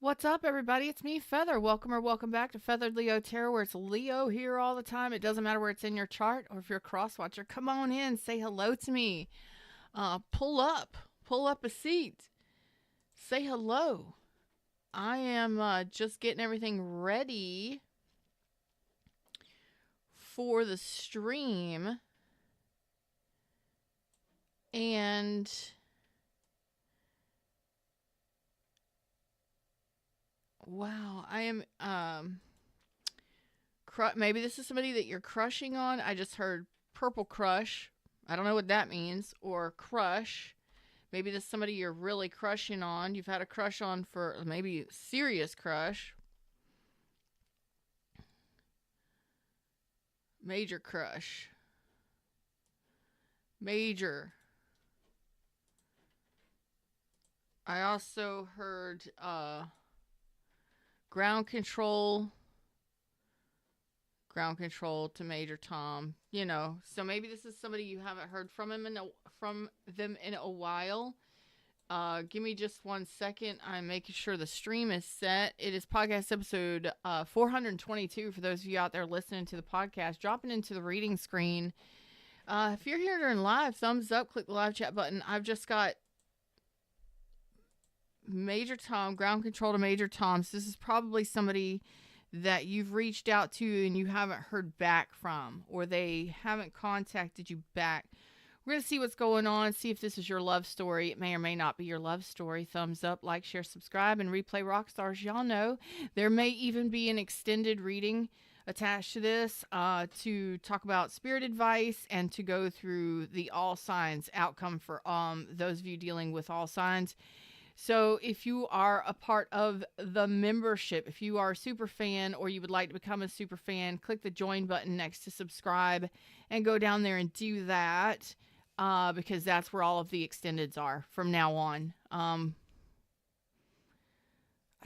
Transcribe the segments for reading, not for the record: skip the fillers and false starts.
What's up, everybody? It's me, Feather. Welcome or welcome back to Feathered Leo Tarot, where it's Leo here all the time. It doesn't matter where it's in your chart or if you're a cross watcher. Come on in, say hello to me. Pull up a seat, say hello. I am just getting everything ready for the stream, and wow, I am maybe this is somebody that you're crushing on. I just heard purple crush. I don't know what that means. Or crush. Maybe this is somebody you're really crushing on. You've had a crush on for maybe serious crush. Major crush. Major. I also heard ground control. Ground control to Major Tom. You know, so maybe this is somebody you haven't heard from them in a while. Give me just 1 second. I'm making sure the stream is set. It is podcast episode 422 for those of you out there listening to the podcast. Dropping into the reading screen. If you're here during live, thumbs up, click the live chat button. I've just got Major Tom, ground control to Major Tom. So this is probably somebody that you've reached out to and you haven't heard back from, or they haven't contacted you back. We're going to see what's going on, see if this is your love story. It may or may not be your love story. Thumbs up, like, share, subscribe, and replay rock stars. Y'all know there may even be an extended reading attached to this to talk about spirit advice and to go through the all signs outcome for those of you dealing with all signs. So if you are a part of the membership, if you are a super fan or you would like to become a super fan, click the join button next to subscribe and go down there and do that because that's where all of the extendeds are from now on. I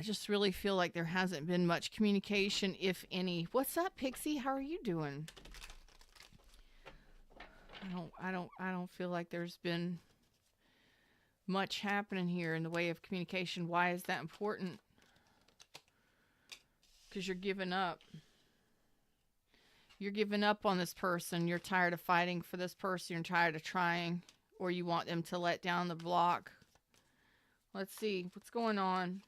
just really feel like there hasn't been much communication, if any. What's up, Pixie? How are you doing? I don't feel like there's been much happening here in the way of communication. Why is that important? Because you're giving up. You're giving up on this person. You're tired of fighting for this person. You're tired of trying, or you want them to let down the block. Let's see what's going on.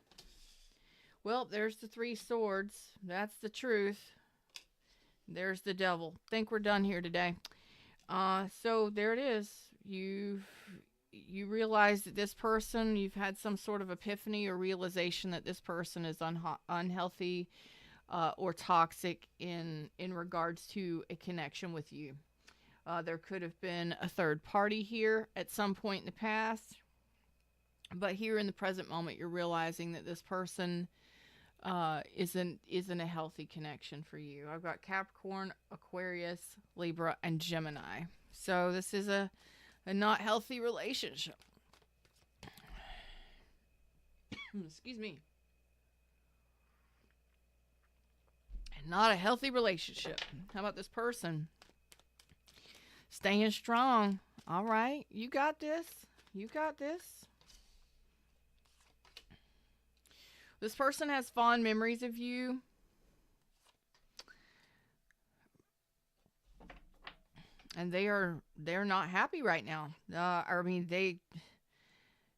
Well, there's the 3 swords. That's the truth. There's the devil. Think we're done here today. So there it is. You realize that this person, you've had some sort of epiphany or realization that this person is unhealthy or toxic in regards to a connection with you. There could have been a third party here at some point in the past, but here in the present moment, you're realizing that this person isn't a healthy connection for you. I've got Capricorn, Aquarius, Libra, and Gemini. So this is a not healthy relationship. Excuse me. Not a healthy relationship. How about this person? Staying strong. All right. You got this. You got this. This person has fond memories of you. And they're not happy right now.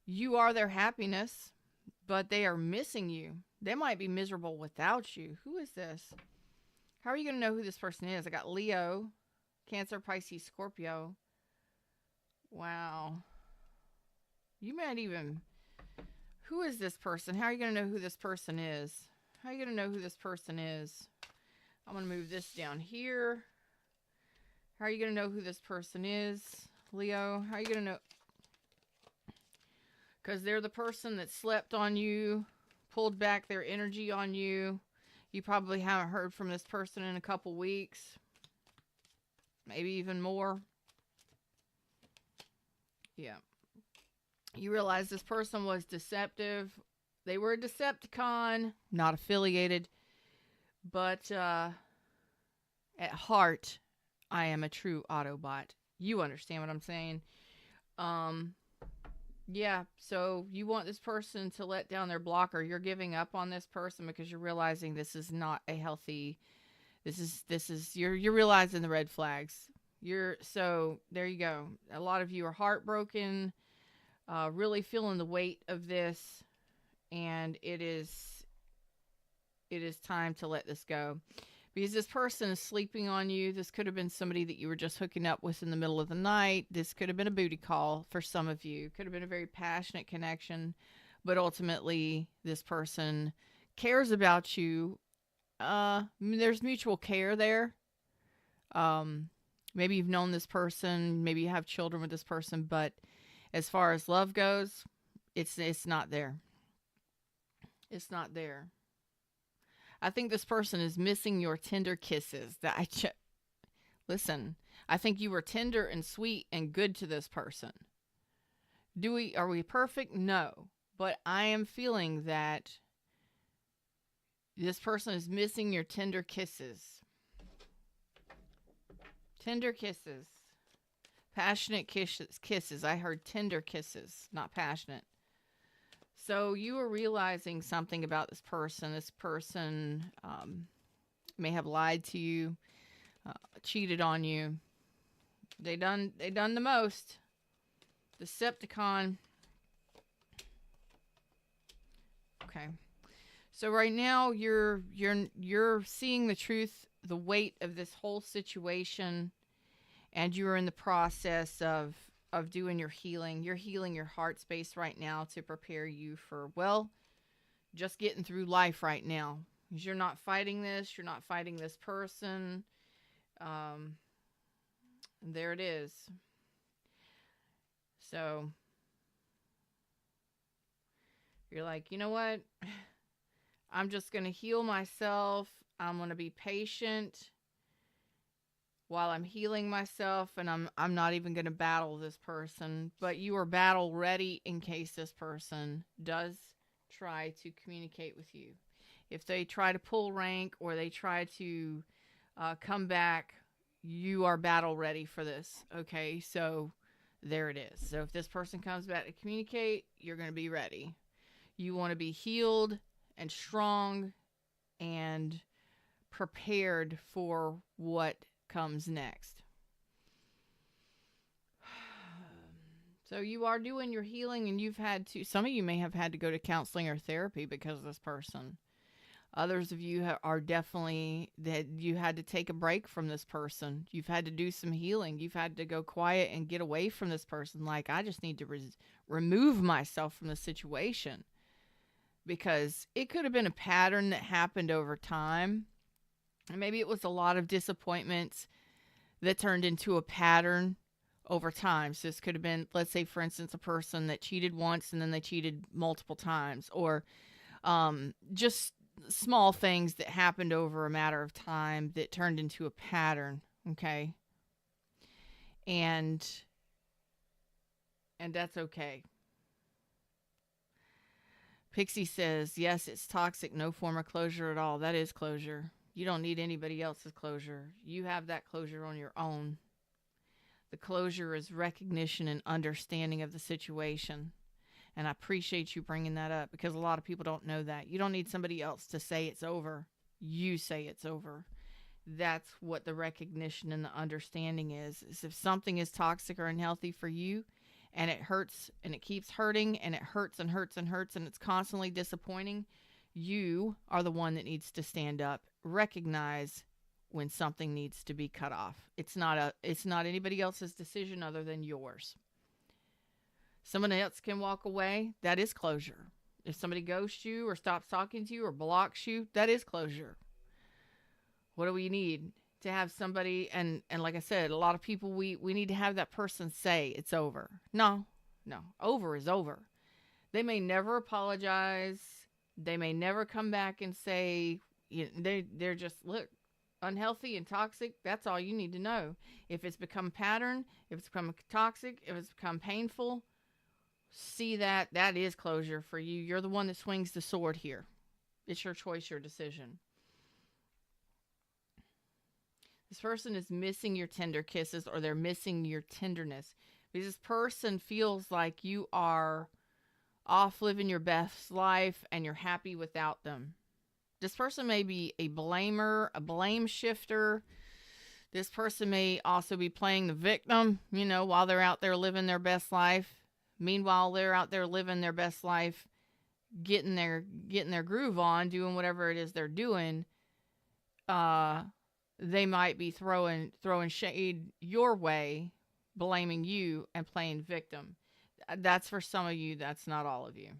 You are their happiness, but they are missing you. They might be miserable without you. Who is this? How are you going to know who this person is? I got Leo, Cancer, Pisces, Scorpio. Wow. You might even... Who is this person? How are you going to know who this person is? How are you going to know who this person is? I'm going to move this down here. How are you going to know who this person is, Leo? How are you going to know? Because they're the person that slept on you, pulled back their energy on you. You probably haven't heard from this person in a couple weeks. Maybe even more. Yeah. You realize this person was deceptive. They were a Decepticon, not affiliated. But at heart, I am a true Autobot. You understand what I'm saying? Yeah, so you want this person to let down their blocker. You're giving up on this person because you're realizing this is not a healthy. This is you're realizing the red flags. You're so there you go. A lot of you are heartbroken, really feeling the weight of this, and it is time to let this go. Because this person is sleeping on you. This could have been somebody that you were just hooking up with in the middle of the night. This could have been a booty call for some of you. Could have been a very passionate connection, but ultimately, this person cares about you. There's mutual care there. Um, Maybe you've known this person. Maybe you have children with this person, but as far as love goes, it's not there. It's not there. I think this person is missing your tender kisses. Listen, I think you were tender and sweet and good to this person. Are we perfect? No. But I am feeling that this person is missing your tender kisses. Tender kisses. Passionate kisses. I heard tender kisses, not passionate. So you are realizing something about this person. This person may have lied to you, cheated on you. They done the most. Decepticon. Okay. So right now you're seeing the truth, the weight of this whole situation, and you are in the process of doing your healing. You're healing your heart space right now to prepare you for, well, just getting through life right now. Because you're not fighting this, you're not fighting this person. Um, there it is. So you're like, you know what? I'm just going to heal myself. I'm going to be patient while I'm healing myself, and I'm not even going to battle this person. But you are battle ready in case this person does try to communicate with you. If they try to pull rank or they try to come back, you are battle ready for this. Okay, so there it is. So if this person comes back to communicate, you're going to be ready. You want to be healed and strong and prepared for what comes next. So you are doing your healing, and some of you may have had to go to counseling or therapy because of this person. Others of you are definitely that you had to take a break from this person. You've had to do some healing. You've had to go quiet and get away from this person. Like, I just need to remove myself from the situation, because it could have been a pattern that happened over time. And maybe it was a lot of disappointments that turned into a pattern over time. So this could have been, let's say, for instance, a person that cheated once and then they cheated multiple times, or just small things that happened over a matter of time that turned into a pattern. Okay. And that's okay. Pixie says, yes, it's toxic, no form of closure at all. That is closure. You don't need anybody else's closure. You have that closure on your own. The closure is recognition and understanding of the situation. And I appreciate you bringing that up, because a lot of people don't know that. You don't need somebody else to say it's over. You say it's over. That's what the recognition and the understanding is if something is toxic or unhealthy for you, and it hurts and it keeps hurting and it hurts and hurts and hurts and it's constantly disappointing, you are the one that needs to stand up, recognize when something needs to be cut off. It's not anybody else's decision other than yours. Someone else can walk away. That is closure. If somebody ghosts you or stops talking to you or blocks you, that is closure. What do we need? To have somebody, and like I said, a lot of people, we need to have that person say it's over. No, over is over. They may never apologize. They may never come back and say, they're just, look, unhealthy and toxic. That's all you need to know. If it's become a pattern, if it's become toxic, if it's become painful, see that is closure for you. You're the one that swings the sword here. It's your choice, your decision. This person is missing your tender kisses, or they're missing your tenderness, Because this person feels like you are off living your best life and you're happy without them. This person may be a blamer, a blame shifter. This person may also be playing the victim, while they're out there living their best life. Meanwhile, they're out there living their best life, getting their groove on, doing whatever it is they're doing. They might be throwing shade your way, blaming you and playing victim. That's for some of you. That's not all of you.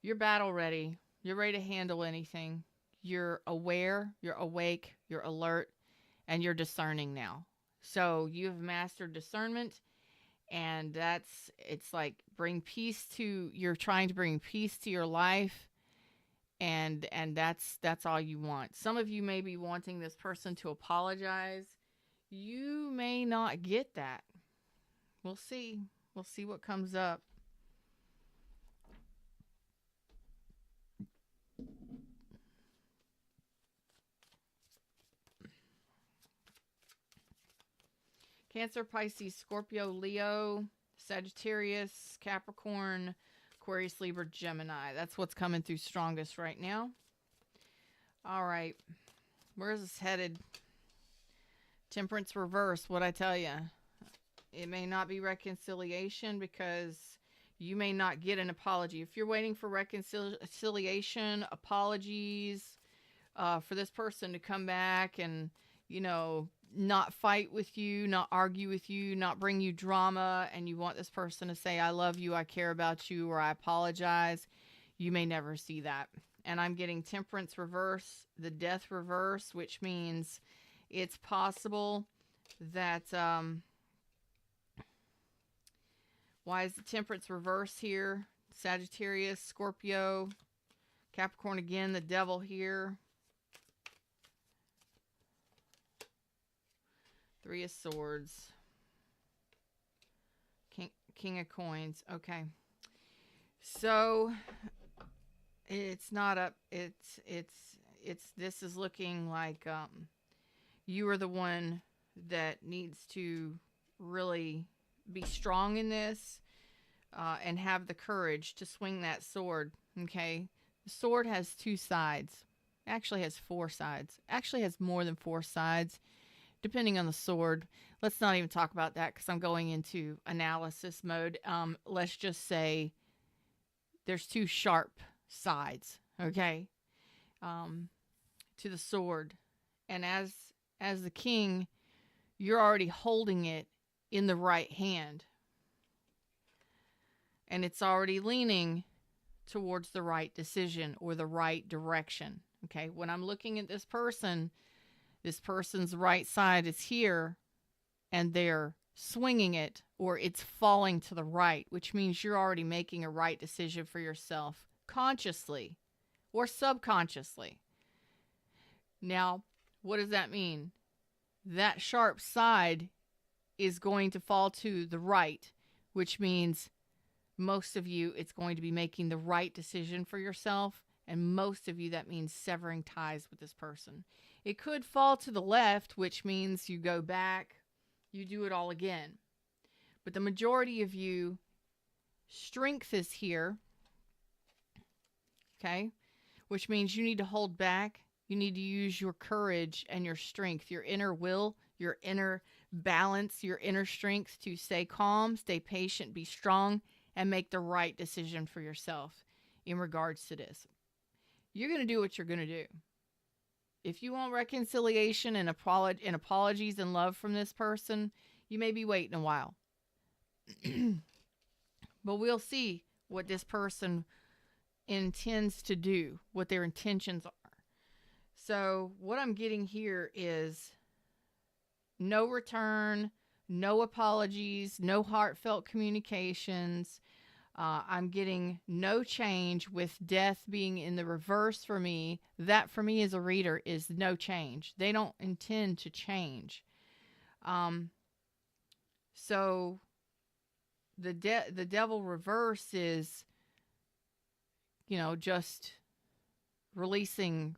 You're battle ready. You're ready to handle anything. You're aware, you're awake, you're alert, and you're discerning now. So you've mastered discernment, and it's like you're trying to bring peace to your life, and that's all you want. Some of you may be wanting this person to apologize. You may not get that. We'll see. We'll see what comes up. Cancer, Pisces, Scorpio, Leo, Sagittarius, Capricorn, Aquarius, Libra, Gemini. That's what's coming through strongest right now. All right. Where is this headed? Temperance reverse. What'd I tell you? It may not be reconciliation because you may not get an apology. If you're waiting for reconciliation, apologies, for this person to come back and, not fight with you, not argue with you, not bring you drama, and you want this person to say, I love you, I care about you, or I apologize, you may never see that. And I'm getting temperance reverse, the death reverse, which means it's possible that, why is the temperance reverse here? Sagittarius, Scorpio, Capricorn again, the devil here. Three of Swords. King of Coins. Okay. So it's not up. This is looking like you are the one that needs to really be strong in this and have the courage to swing that sword. Okay. The sword has two sides. Actually has four sides. Actually has more than four sides, depending on the sword. Let's not even talk about that because I'm going into analysis mode. Let's just say there's two sharp sides, okay, to the sword. And as the king, you're already holding it in the right hand. And it's already leaning towards the right decision or the right direction, okay? When I'm looking at this person's right side is here, and they're swinging it, or it's falling to the right, which means you're already making a right decision for yourself, consciously or subconsciously. Now, what does that mean? That sharp side is going to fall to the right, which means most of you, it's going to be making the right decision for yourself. And most of you, that means severing ties with this person. It could fall to the left, which means you go back, you do it all again. But the majority of you, strength is here, okay? Which means you need to hold back. You need to use your courage and your strength, your inner will, your inner balance, your inner strength to stay calm, stay patient, be strong, and make the right decision for yourself in regards to this. You're going to do what you're going to do. If you want reconciliation and apologies and love from this person, you may be waiting a while. But we'll see what this person intends to do, what their intentions are. So what I'm getting here is no return, no apologies, no heartfelt communications. I'm getting no change, with death being in the reverse for me. That for me as a reader is no change. They don't intend to change. So the devil reverse is, just releasing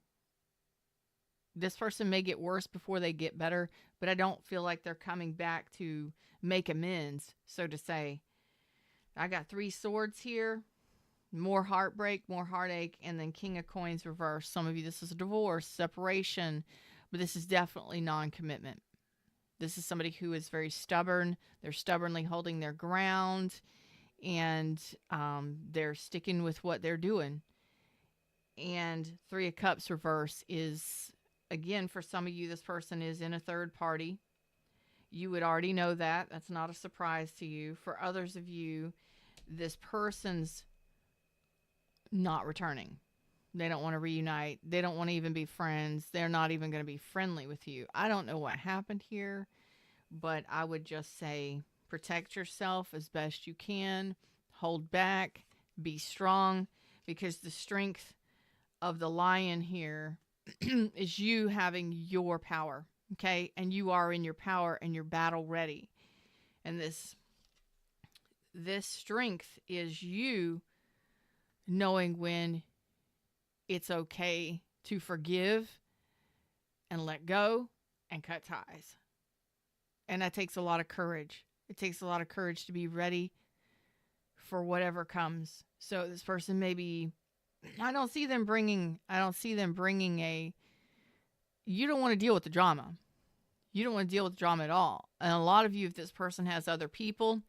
This person may get worse before they get better, but I don't feel like they're coming back to make amends, so to say. I got 3 swords here. More heartbreak, more heartache, and then King of Coins reversed. Some of you, this is a divorce, separation, but this is definitely non-commitment. This is somebody who is very stubborn. They're stubbornly holding their ground, and they're sticking with what they're doing. And 3 of Cups reverse is, again, for some of you, this person is in a third party. You would already know that. That's not a surprise to you. For others of you, this person's not returning. They don't want to reunite. They don't want to even be friends. They're not even going to be friendly with you. I don't know what happened here, but I would just say protect yourself as best you can. Hold back. Be strong, because the strength of the Lion here is you having your power, okay? And you are in your power and you're battle ready. And this strength is you knowing when it's okay to forgive and let go and cut ties. And that takes a lot of courage. It takes a lot of courage to be ready for whatever comes. So this person maybe, I don't see them bringing a, you don't want to deal with the drama. You don't want to deal with drama at all. And a lot of you, if this person has other people,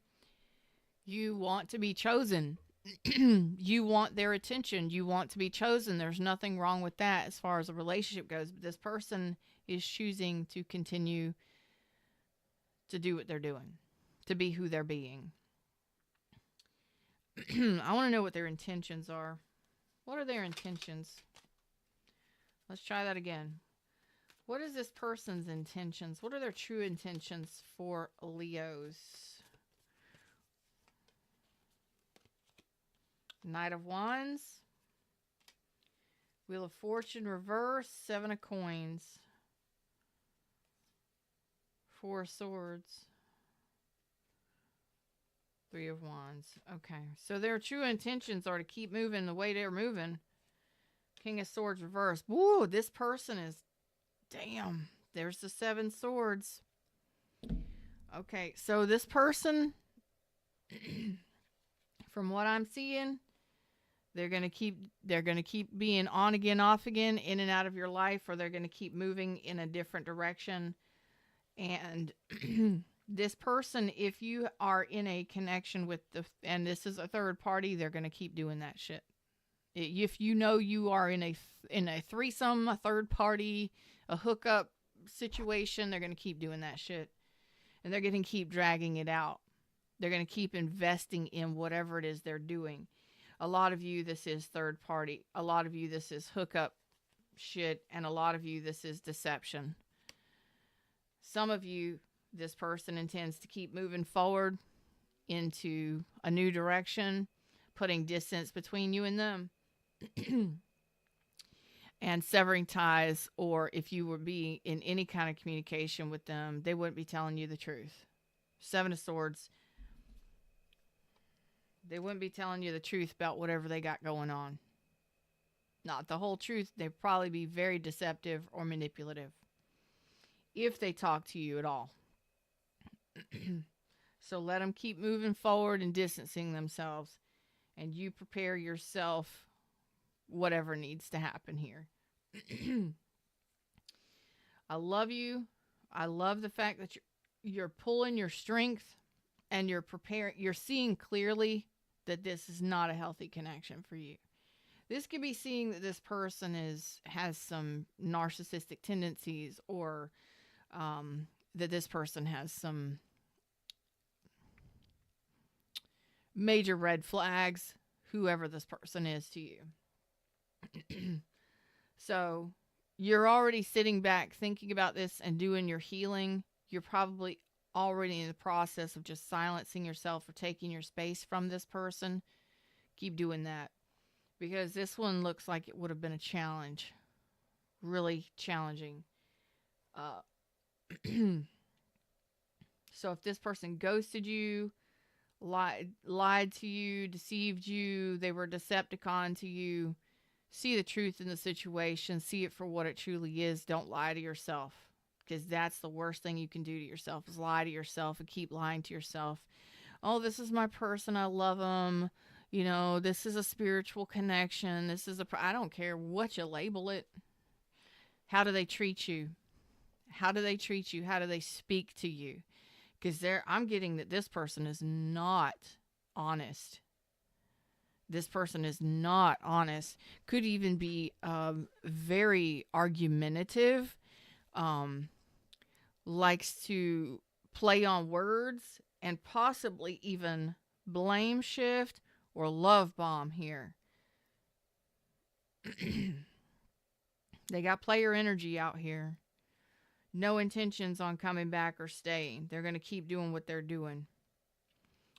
you want to be chosen. You want their attention. You want to be chosen. There's nothing wrong with that as far as a relationship goes. But this person is choosing to continue to do what they're doing, to be who they're being. I want to know what their intentions are. What are their intentions? Let's try that again. What is this person's intentions? What are their true intentions for Leos? Knight of Wands. Wheel of Fortune reverse. 7 of Coins. 4 of Swords. 3 of Wands. Okay. So their true intentions are to keep moving the way they're moving. King of Swords reverse. Woo, this person is... Damn. There's the 7 swords. Okay. So this person... from what I'm seeing... They're going to keep being on again, off again, in and out of your life, or they're going to keep moving in a different direction. And this person, if you are in a connection with and this is a third party, they're going to keep doing that shit. If you know you are in a threesome, a third party, a hookup situation, they're going to keep doing that shit. And they're going to keep dragging it out. They're going to keep investing in whatever it is they're doing. A lot of you, this is third party. A lot of you, this is hookup shit. And a lot of you, this is deception. Some of you, this person intends to keep moving forward into a new direction, putting distance between you and them. And severing ties, or if you would be in any kind of communication with them, they wouldn't be telling you the truth. 7 of Swords. They wouldn't be telling you the truth about whatever they got going on. Not the whole truth. They'd probably be very deceptive or manipulative. If they talk to you at all. So let them keep moving forward and distancing themselves. And you prepare yourself whatever needs to happen here. I love you. I love the fact that you're pulling your strength and you're preparing. You're seeing clearly that this is not a healthy connection for you. This could be seeing that this person has some narcissistic tendencies, or that this person has some major red flags, whoever this person is to you. So you're already sitting back thinking about this and doing your healing. You're probably already in the process of just silencing yourself or taking your space from this person. Keep doing that, because this one looks like it would have been a challenge. Really challenging. So if this person ghosted you, lied to you, deceived you, they were a Decepticon to you, See the truth in the situation. See it for what it truly is. Don't lie to yourself, because that's the worst thing you can do to yourself, is lie to yourself and keep lying to yourself. Oh, this is my person. I love them. You know, this is a spiritual connection. This is I don't care what you label it. How do they treat you? How do they treat you? How do they speak to you? Because I'm getting that this person is not honest. This person is not honest. Could even be very argumentative. Um, Likes to play on words and possibly even blame shift or love bomb here. They got player energy out here. No intentions on coming back or staying. They're going to keep doing what they're doing.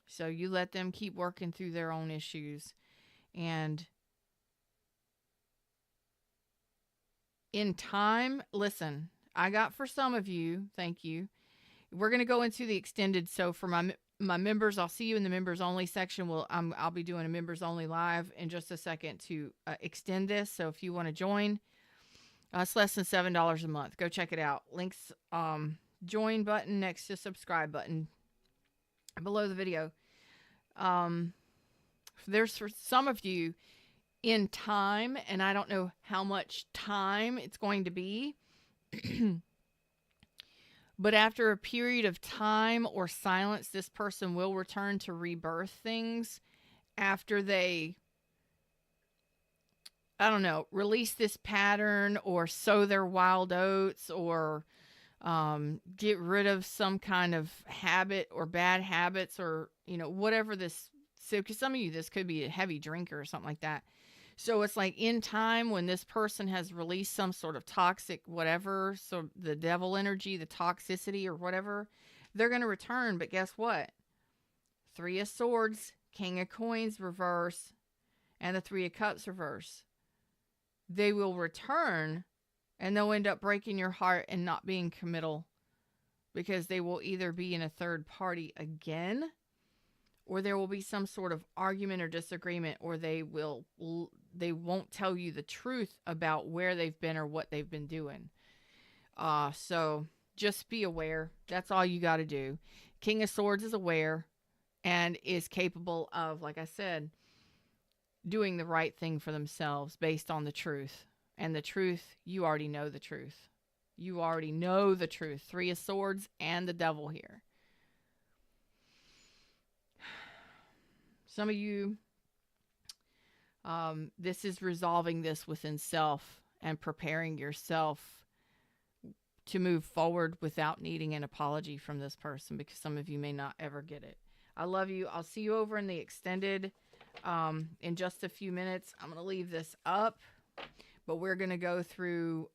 So you let them keep working through their own issues. And in time, listen, I got for some of you, thank you. We're going to go into the extended. So for my members, I'll see you in the members only section. I'll be doing a members only live in just a second to extend this. So if you want to join, it's less than $7 a month. Go check it out. Links, join button next to subscribe button below the video. There's for some of you in time, and I don't know how much time it's going to be, but after a period of time or silence, this person will return to rebirth things after they, I don't know, release this pattern or sow their wild oats or get rid of some kind of habit or bad habits or, whatever this. So, because some of you, this could be a heavy drinker or something like that. So it's like in time when this person has released some sort of toxic whatever, so the devil energy, the toxicity or whatever, they're going to return. But guess what? 3 of Swords, King of Coins reverse, and the 3 of Cups reverse. They will return and they'll end up breaking your heart and not being committal, because they will either be in a third party again, or there will be some sort of argument or disagreement, or they won't tell you the truth about where they've been or what they've been doing. So just be aware. That's all you got to do. King of Swords is aware and is capable of, like I said, doing the right thing for themselves based on the truth. And the truth, you already know the truth. You already know the truth. 3 of Swords and the devil here. Some of you, this is resolving this within self and preparing yourself to move forward without needing an apology from this person, because some of you may not ever get it. I love you. I'll see you over in the extended in just a few minutes. I'm going to leave this up, but we're going to go through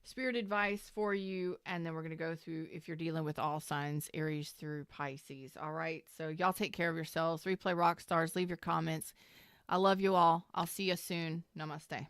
spirit advice for you, and then we're going to go through if you're dealing with all signs, Aries through Pisces. All right, so y'all take care of yourselves. Replay rock stars. Leave your comments. I love you all. I'll see you soon. Namaste.